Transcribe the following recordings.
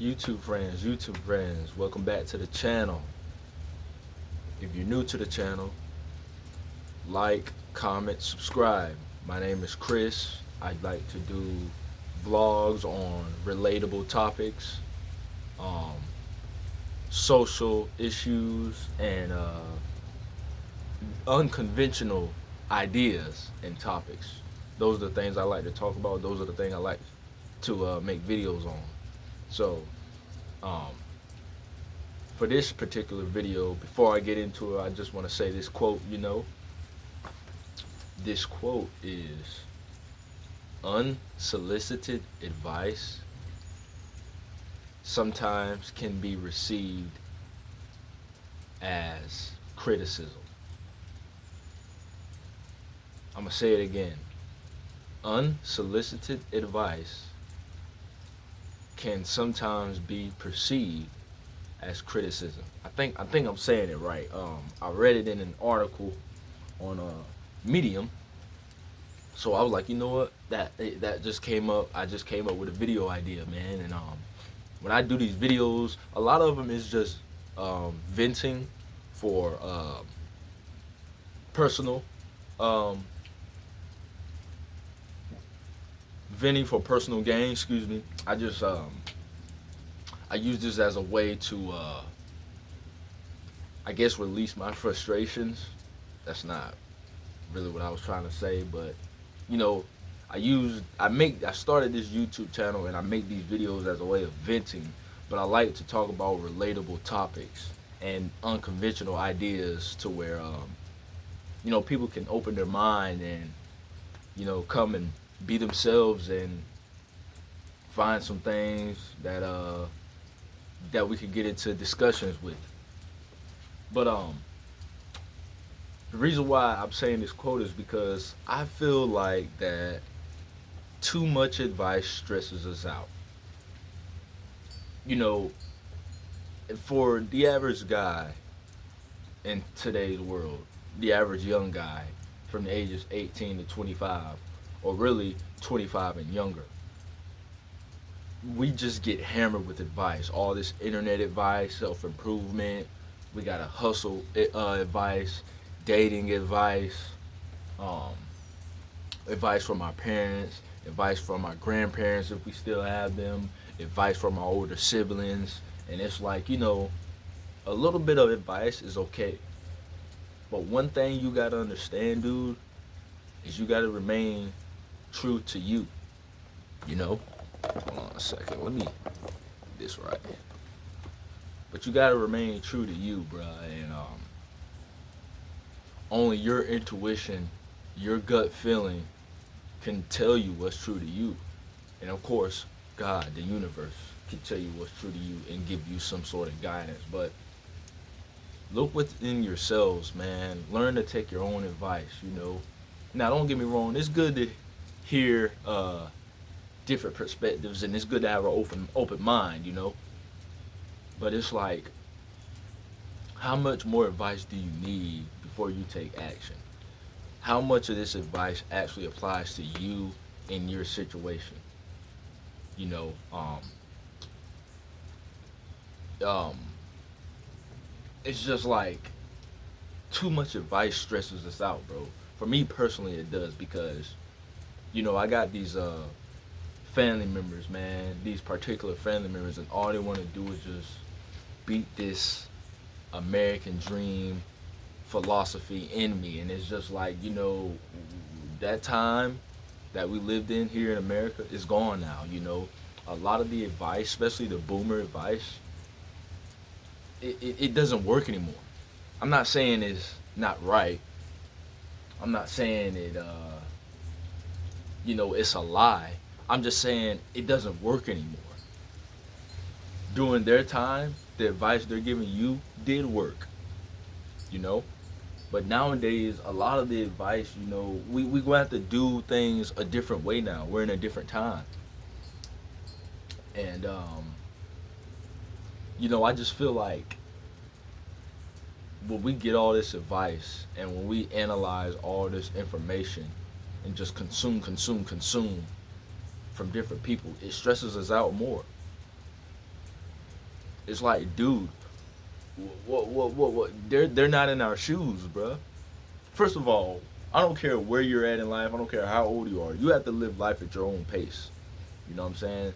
YouTube friends, welcome back to the channel. If you're new to the channel, like, comment, subscribe. My name is Chris. I'd like to do vlogs on relatable topics, um, social issues, and unconventional ideas and topics. Those are the things I like to talk about. Those are the things I like to make videos on. So, um, for this particular video, before I get into it, I just want to say this quote. This quote is: unsolicited advice sometimes can be received as criticism. I'm going to say it again. Unsolicited advice can sometimes be perceived as criticism. I think I'm saying it right. I read it in an article on Medium, so I was like, you know what? That just came up. I just came up with a video idea, man. And when I do these videos, a lot of them is just venting for personal, um, venting for personal gain. Excuse me. I use this as a way to, I guess, release my frustrations. That's not really what I was trying to say, but you know, I started this YouTube channel and I make these videos as a way of venting, but I like to talk about relatable topics and unconventional ideas to where, people can open their mind and, come and be themselves and find some things that we could get into discussions with. But the reason why I'm saying this quote is because I feel like that too much advice stresses us out. You know, for the average guy in today's world, the average young guy from the ages 18 to 25, or really 25 and younger, we just get hammered with advice. All this internet advice, self improvement. We got to hustle advice, dating advice, um, advice from our parents, advice from our grandparents if we still have them, advice from our older siblings. And it's like, a little bit of advice is okay. But one thing you got to understand, dude, is you got to remain true to you. Hold on a second. Let me get this right. But you gotta remain true to you, bruh. And only your intuition, your gut feeling, can tell you what's true to you. And of course, God, the universe, can tell you what's true to you and give you some sort of guidance. But look within yourselves, man. Learn to take your own advice. Now, don't get me wrong. It's good to hear different perspectives, and it's good to have an open mind. But it's like, how much more advice do you need before you take action? How much of this advice actually applies to you in your situation? You know, it's just like too much advice stresses us out, bro. For me personally, it does because I got these family members, man. These particular family members, and all they want to do is just beat this American dream philosophy in me. And it's just like, that time that we lived in here in America is gone now. A lot of the advice, especially the boomer advice, it doesn't work anymore. I'm not saying it's not right. I'm not saying it's a lie. I'm just saying it doesn't work anymore. During their time, the advice they're giving you did work, you know? But nowadays, a lot of the advice, we going to have to do things a different way now. We're in a different time. And, I just feel like when we get all this advice and when we analyze all this information and just consume from different people, it stresses us out more. It's like, dude, what? They're not in our shoes, bruh. First of all, I don't care where you're at in life. I don't care how old you are. You have to live life at your own pace. You know what I'm saying?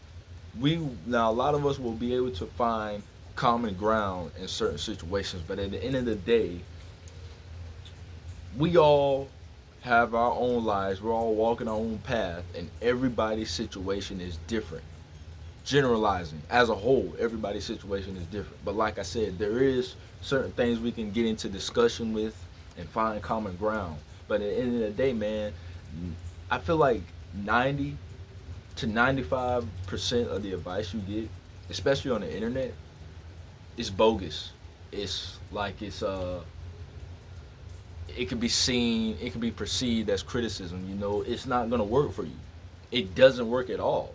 We now a lot of us will be able to find common ground in certain situations, but at the end of the day, we all have our own lives. We're all walking our own path, and everybody's situation is different. Generalizing as a whole, everybody's situation is different. But like I said, there is certain things we can get into discussion with and find common ground. But at the end of the day, man, I feel like 90 to 95% of the advice you get, especially on the internet, is bogus. It's like it could be seen, it could be perceived as criticism. You know, it's not gonna work for you. It doesn't work at all.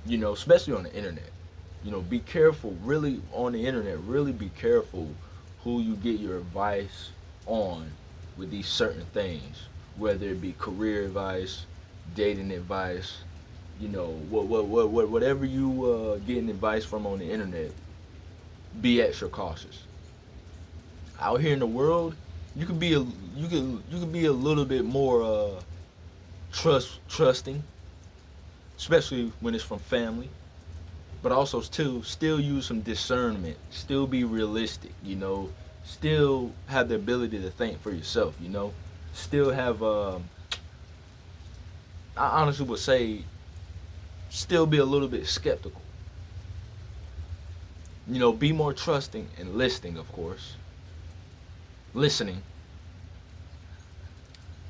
You know, especially on the internet. You know, be careful. Really on the internet, really be careful who you get your advice on with these certain things, whether it be career advice, dating advice. You know, whatever you getting advice from on the internet, be extra cautious. Out here in the world, you can be you can be a little bit more trusting, especially when it's from family. But also too, still use some discernment. Still be realistic. You know, still have the ability to think for yourself. You know, still have. I honestly would say, still be a little bit skeptical. You know, be more trusting and listening, of course, listening,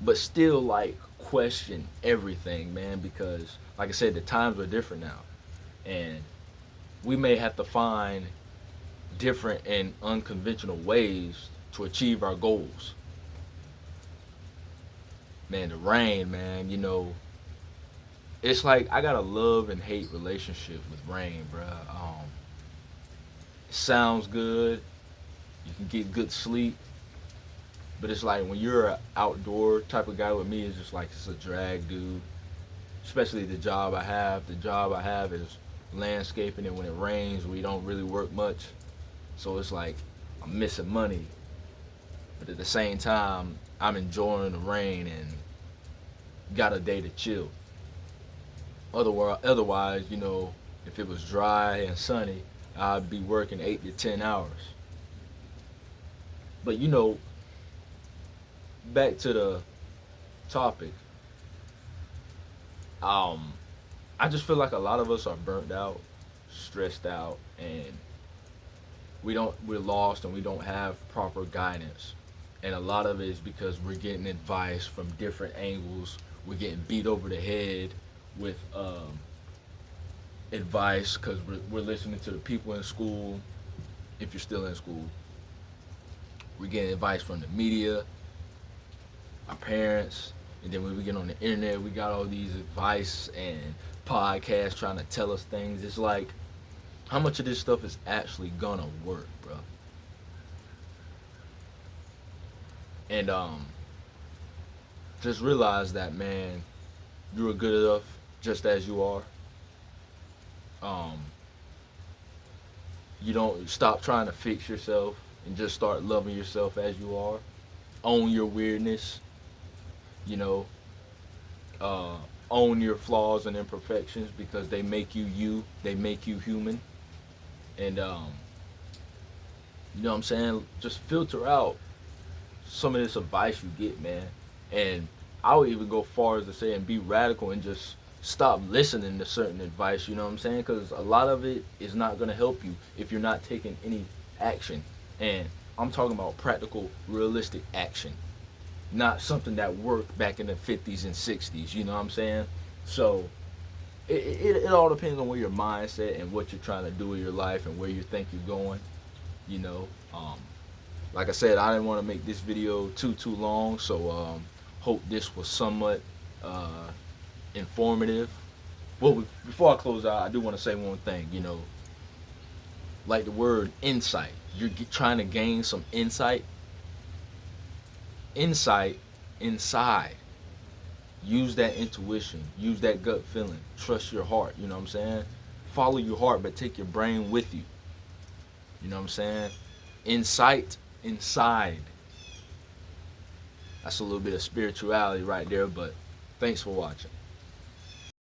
but still like question everything, man, because like I said, the times are different now, and we may have to find different and unconventional ways to achieve our goals. Man, the rain, man, you know, it's like I got a love and hate relationship with rain, bruh. It sounds good, you can get good sleep, but it's like when you're an outdoor type of guy with me, it's just like it's a drag, dude. Especially the job I have. The job I have is landscaping, and when it rains, we don't really work much. So it's like I'm missing money, but at the same time, I'm enjoying the rain and got a day to chill. Otherwise, you know, if it was dry and sunny, I'd be working 8 to 10 hours. But you know, back to the topic. Um, I just feel like a lot of us are burnt out, stressed out, and we're lost and we don't have proper guidance. And a lot of it is because we're getting advice from different angles. We're getting beat over the head with advice because we're listening to the people in school. If you're still in school, we're getting advice from the media, our parents, and then when we get on the internet, we got all these advice and podcasts trying to tell us things. It's like, how much of this stuff is actually gonna work, bro? And just realize that, man, you're good enough just as you are. Um, you don't stop trying to fix yourself and just start loving yourself as you are. Own your weirdness, you know. Uh, Own your flaws and imperfections because they make you you. They make you human. And you know what I'm saying? Just filter out some of this advice you get, man. And I would even go far as to say and be radical and just stop listening to certain advice, you know what I'm saying? Because a lot of it is not going to help you if you're not taking any action. And I'm talking about practical, realistic action, not something that worked back in the 50s and 60s, you know what I'm saying? So it all depends on where your mindset and what you're trying to do with your life and where you think you're going, you know. Like I said, I didn't want to make this video too long, so hope this was somewhat informative. Well, before I close out, I do want to say one thing. You know, like the word insight. You're trying to gain some insight. Insight inside. Use that intuition. Use that gut feeling. Trust your heart. You know what I'm saying? Follow your heart, but take your brain with you. know what I'm saying? Insight inside. That's a little bit of spirituality right there, but thanks for watching.